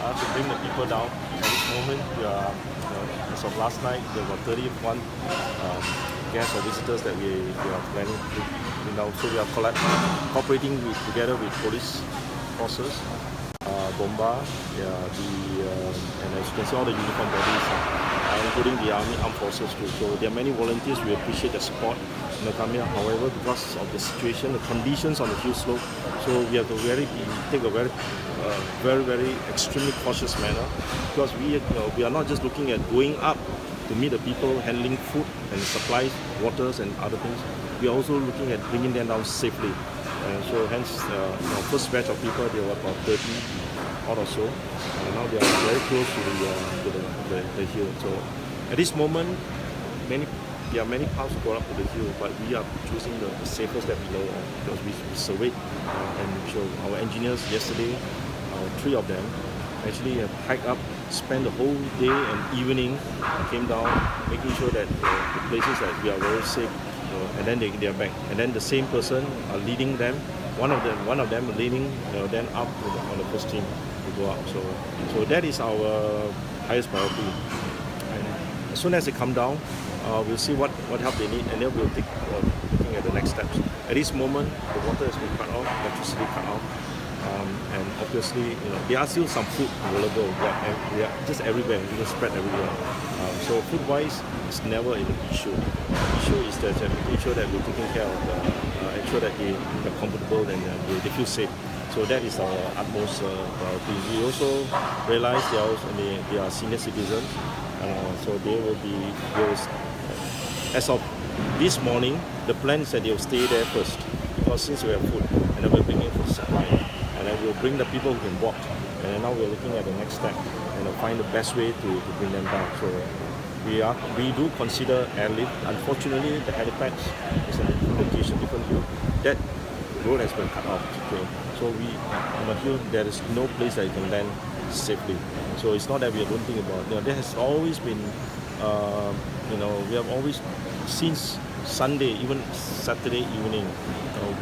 to bring the people down. At this moment, we are, as of last night, there were 31 guests or visitors that we are planning to bring down. So we are cooperating together with police forces, Bomba, and as you can see, all the uniform bodies, including the armed forces too. So there are many volunteers. We appreciate their support. Come here. However, because of the situation, the conditions on the hill slope, so we have to take a very extremely cautious manner, because we are not just looking at going up to meet the people handling food and supplies, waters and other things. We are also looking at bringing them down safely. So hence, first batch of people, there were about 30 odd or so. Now they are very close to the hill. So at this moment, there are many paths to go up to the hill, but we are choosing the safest that we know of, because we surveyed and so our engineers yesterday, 3 of them actually have hiked up, spent the whole day and evening, came down, making sure that the places that we are very safe, and then they are back. And then the same person are leading them. One of them leading them up on the first team to go up. So that is our highest priority. And as soon as they come down, we'll see what help they need, and then we'll take looking at the next steps. At this moment, the water has been cut off, electricity cut off, and obviously, there are still some food available. They are just everywhere, spread everywhere. So food-wise, it's never an issue. The issue is that making sure that we're taking care of ensure that they're comfortable and they feel safe. So that is our utmost priority. We also realize they are senior citizens, so they will as of this morning, the plan is that they will stay there first, because since we have food, and then we're bringing food supply, and then we'll bring the people who can walk, and then now we're looking at the next step and find the best way to bring them down. So we do consider airlift. Unfortunately, the helipad is in a different location, different view. That road has been cut off. Okay. So on the hill, there is no place that you can land safely. So it's not that we don't think about. There has always been, we have always, since Sunday, even Saturday evening,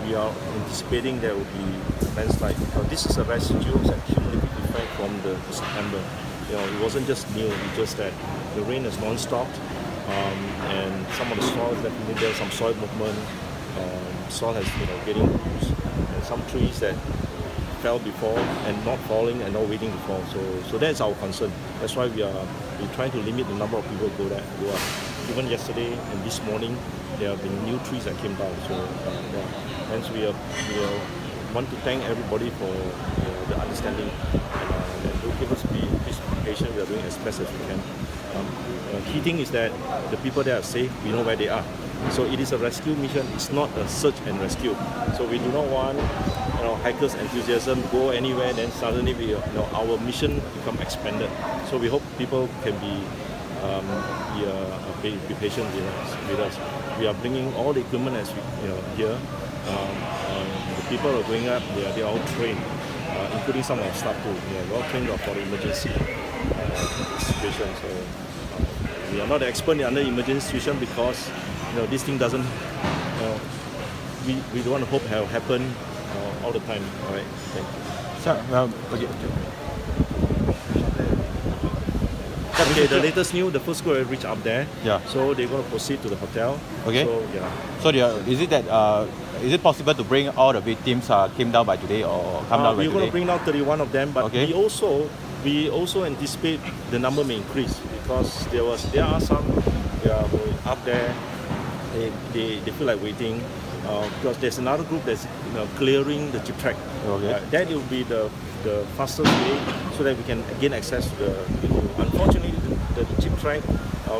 we are anticipating there will be landslide. This is a residual and cumulative effect from the September. It wasn't just new. It's just that the rain is non-stop, and some of the soil definitely there's some soil movement. Soil has getting loose, and some trees that fell before and not falling and not waiting to fall. So that's our concern. That's why we're trying to limit the number of people who go up. Even yesterday and this morning, there have been new trees that came down. So hence we want to thank everybody for the understanding, and do give us please be patient. We are doing as best as we can. Key thing is that the people that are safe, we know where they are. So it is a rescue mission. It's not a search and rescue. So we do not want hikers' enthusiasm go anywhere, then suddenly our mission become expanded. So we hope people can be patient with us. We are bringing all the equipment as we here. The people are going up. They are all trained, including some of our staff too. They are all trained for the emergency situation. So we are not an expert under emergency situation, because this thing doesn't. We don't want to hope it will happen all the time. All right. Thank you. Sir, okay, the latest news, the first group will reach up there. Yeah. So they're going to proceed to the hotel. Okay. So yeah. So is it possible to bring all the victims came down by today or come down by today? We're going to bring down 31 of them, but okay. we also anticipate the number may increase, because there are some up there. They feel like waiting, because there's another group that's clearing the jeep track. Okay. That will be the fastest way, so that we can gain access to the unfortunately the jeep track,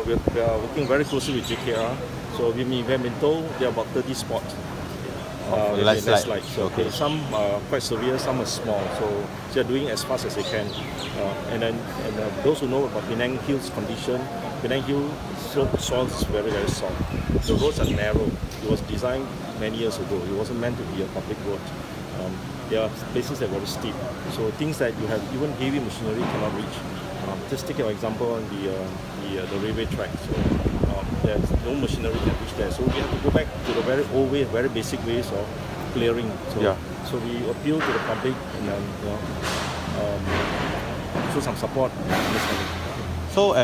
we are working very closely with JKR. So we have been told there are about 30 spots. Landslide. So, okay. Some are quite severe, some are small. So they're doing as fast as they can. And those who know about Penang Hill's condition, Penang Hill soil is very soft. The roads are narrow. It was designed many years ago. It wasn't meant to be a public road. There are places that are very steep. So things that you have even heavy machinery cannot reach. Just take an example on the railway track. So there's no machinery can reach there. So we have to go back to the very old way, very basic ways of clearing. So we appeal to the public and show some support. So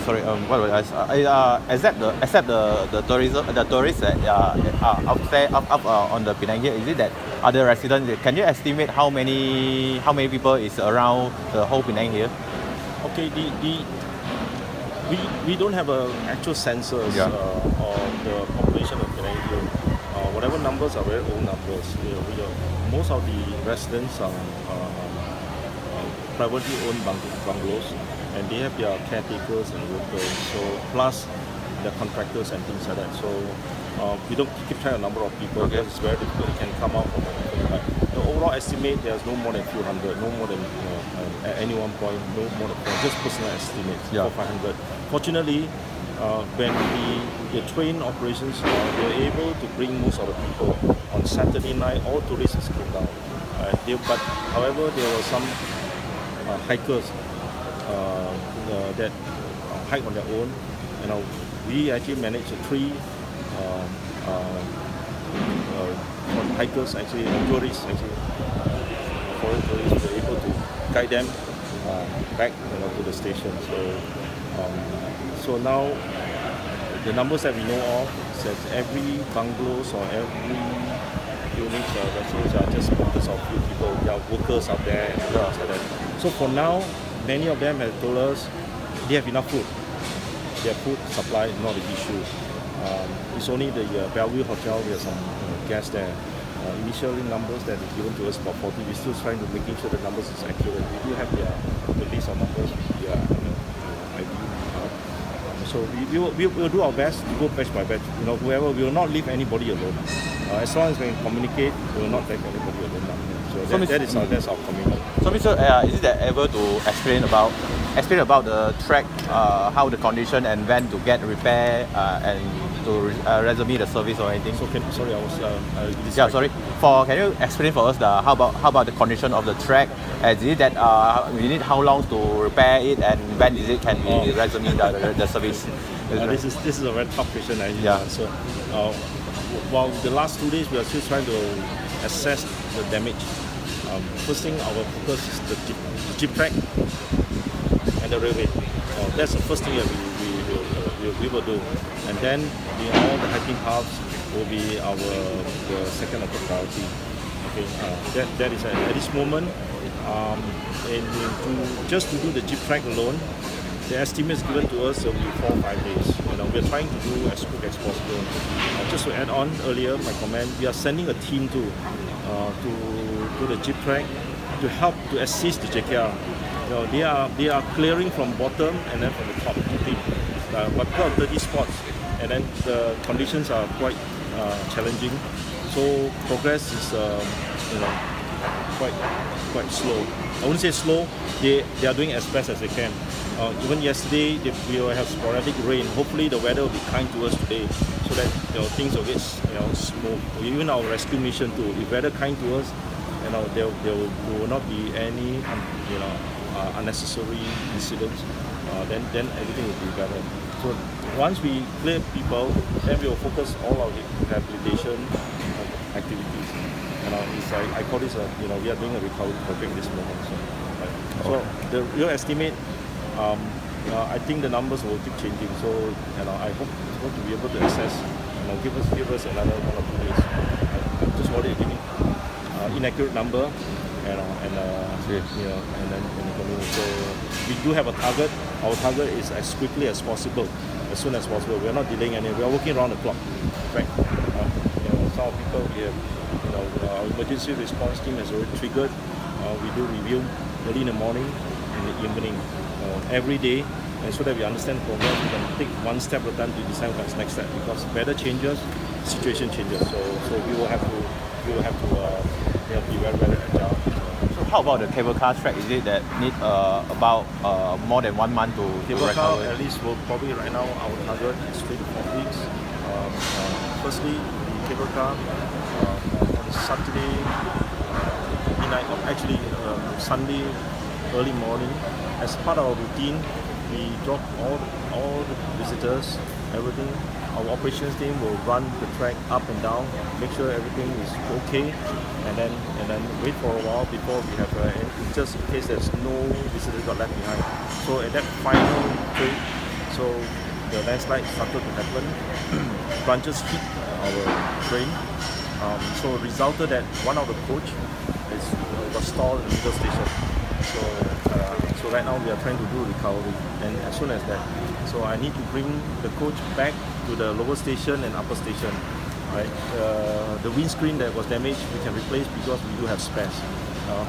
sorry, what was I? Except the tourists that are up there up on the Penang Hill, is it that other residents? Can you estimate how many people is around the whole Penang Hill? Okay, we don't have a actual census of the population of Penang Hill. Whatever numbers are very old numbers. Most of the residents are privately owned bungalows, and they have their caretakers and workers. So plus the contractors and things like that. So we don't keep track of the number of people because it's very difficult. It can come out from but the overall estimate there's no more than few hundred, no more than at any one point, no more than just personal estimates for 500. Fortunately, when the train operations were able to bring most of the people on Saturday night, all tourists came down. But however, there were some hikers that hike on their own. We actually managed three hikers, actually tourists, foreign tourists, were able to guide them back to the station. So now the numbers that we know of says every bungalows or every unit residents are just because of few people. There are workers out there and stuff like that. So for now, many of them have told us they have enough food. Their food supply is not an issue. It's only the Bellevue Hotel, we have some guests there. Initially numbers that are given to us about 40, we're still trying to making sure the numbers is accurate. We do have the list of numbers. So we will do our best to go batch by batch. Whoever, we will not leave anybody alone. As long as we can communicate, we will not leave anybody alone. So that's our commitment. So Mr. Is it that able to explain about the track, how the condition and when to get repair and to resume the service or anything? So sorry, I was sorry. Can you explain for us how about the condition of the track? Is it that we need how long to repair it, and when is it can we resume the service? This is a very tough question actually. So while the last 2 days we are still trying to assess the damage. First thing, our focus is the jeep track and the railway. That's the first thing that we will do, and then all the hiking paths will be the second or third priority. Okay, that is at this moment. Just to do the jeep track alone, the estimates given to us will be 4 or 5 days. We're trying to do as quick as possible. Just to add on earlier my comment, we are sending a team to the jeep track to help to assist the JKR. They are clearing from bottom and then from the top. But because of 30 spots, and then the conditions are quite challenging, so progress is quite slow. I wouldn't say slow. They are doing as best as they can. Even yesterday, we will have sporadic rain. Hopefully, the weather will be kind to us today, so that things will get smooth. Even our rescue mission too. If weather kind to us, there will not be any unnecessary incidents. Then everything will be better. So once we clear people, then we will focus all our rehabilitation activities. I call this we are doing a recovery project this moment. So the real estimate, I think the numbers will keep changing. So I hope to be able to assess. Give us another 1 or 2 days. I'm just worried giving inaccurate number, and then so we do have a target. Our target is as quickly as possible, as soon as possible. We are not delaying any. We are working around the clock. Right? Some people we have. Our emergency response team has already triggered. We do review early in the morning and the evening, every day, and so that we understand the progress. We can take one step at a time to decide what's next step. Because weather changes, situation changes. So we will have to be very, very agile. So how about the cable car track? Is it that need about more than 1 month to cable recover? car at least will probably right now our target is 3 to 4 weeks. Firstly, the cable car on Saturday midnight, or actually Sunday early morning, as part of our routine, we drop all the visitors, everything our operations team will run the track up and down, make sure everything is okay, and then wait for a while before we have just in case there's no visitors got left behind. So at that final trip, so the landslide started to happen. Branches hit our train. So it resulted that one of the coach was stalled in the middle station. So right now we are trying to do recovery, and as soon as that, so I need to bring the coach back to the lower station and upper station. Right, the windscreen that was damaged we can replace because we do have spares.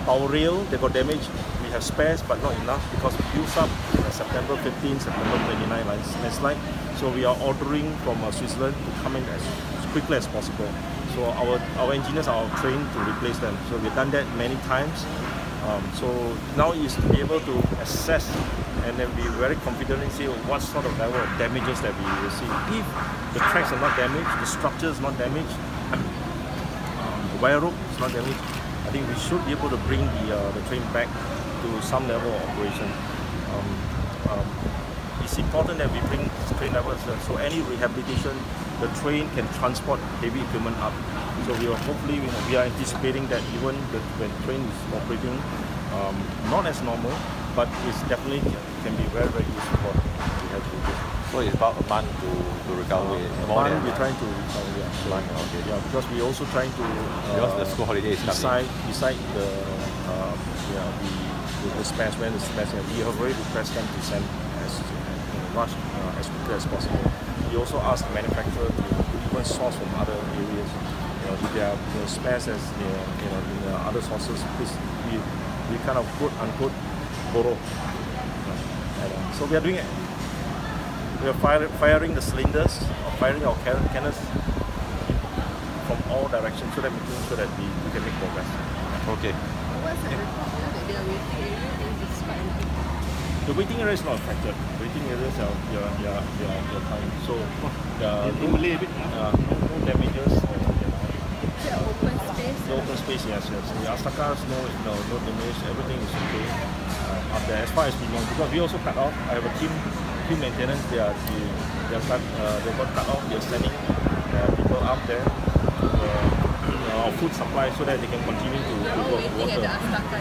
Power rail that got damaged, we have spares but not enough because we used up September 15, September 29 landslide. So we are ordering from Switzerland to come in as quickly as possible. So our engineers are trained to replace them. So we've done that many times. So now is to be able to assess and then be very confident and say what sort of level of damages that we will see. If the tracks are not damaged, the structure is not damaged, the wire rope is not damaged, I think we should be able to bring the train back to some level of operation. It's important that we bring train levels so any rehabilitation, the train can transport heavy equipment up. So hopefully we are anticipating that even when train is operating not as normal, but it's definitely can be very, very useful for rehabilitation. So it's about a month to recover. We're trying to recover. Okay. Yeah, because we're also trying to because the school holiday is coming. Beside the spares, when the spares, we have already requested them to send as quickly as possible. We also asked the manufacturer to even source from other areas. If there are spares as in other sources, please we kind of quote unquote borrow. So we are doing it. We are firing the cylinders, or firing our cannons from all directions so that making sure that we can make progress. Okay. What's the report that they are waiting area is fine? The waiting area is not affected. Waiting areas are fine. So no damages. Is it open space? The open space, yes. The Astakas, no damage. Everything is okay up there as far as we know. Because we also cut off. I have a team maintenance. They got cut off. They are sending people up there our food supply so that they can continue to work water. Waiting at the Astaka.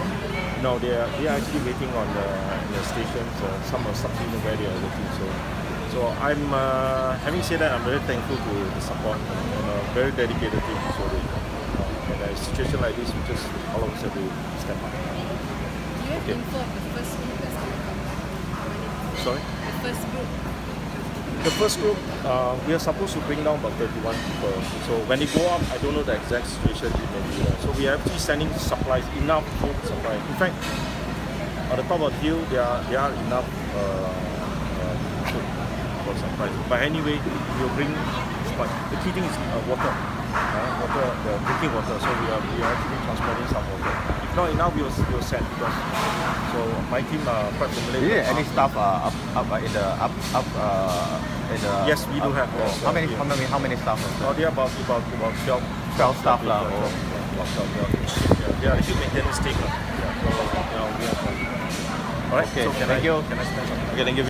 No, they are actually waiting on the stations. Some are subsequent where they are waiting. So I'm having said that, I'm very thankful to the support and very dedicated team. So in a situation like this, we just all of us have to step up. Do you have info of the first group that's going to come? Sorry? The first group. The first group, we are supposed to bring down about 31 people. So when they go up, I don't know the exact situation in Nigeria. So we are actually sending supplies, enough food supply. In fact, on the top of the hill, there are enough food for supplies. But anyway, we'll bring supplies. The key thing is water, the drinking water. So we are actually transporting some water. If not enough, we will send because. So my team are quite familiar. Is there any staff in the Yes, we do have. How many staff? Oh, there are about 12 staff lah. They are actually maintenance team. So we have. All right. Okay. So Thank you. Can I stand up? Okay, thank you.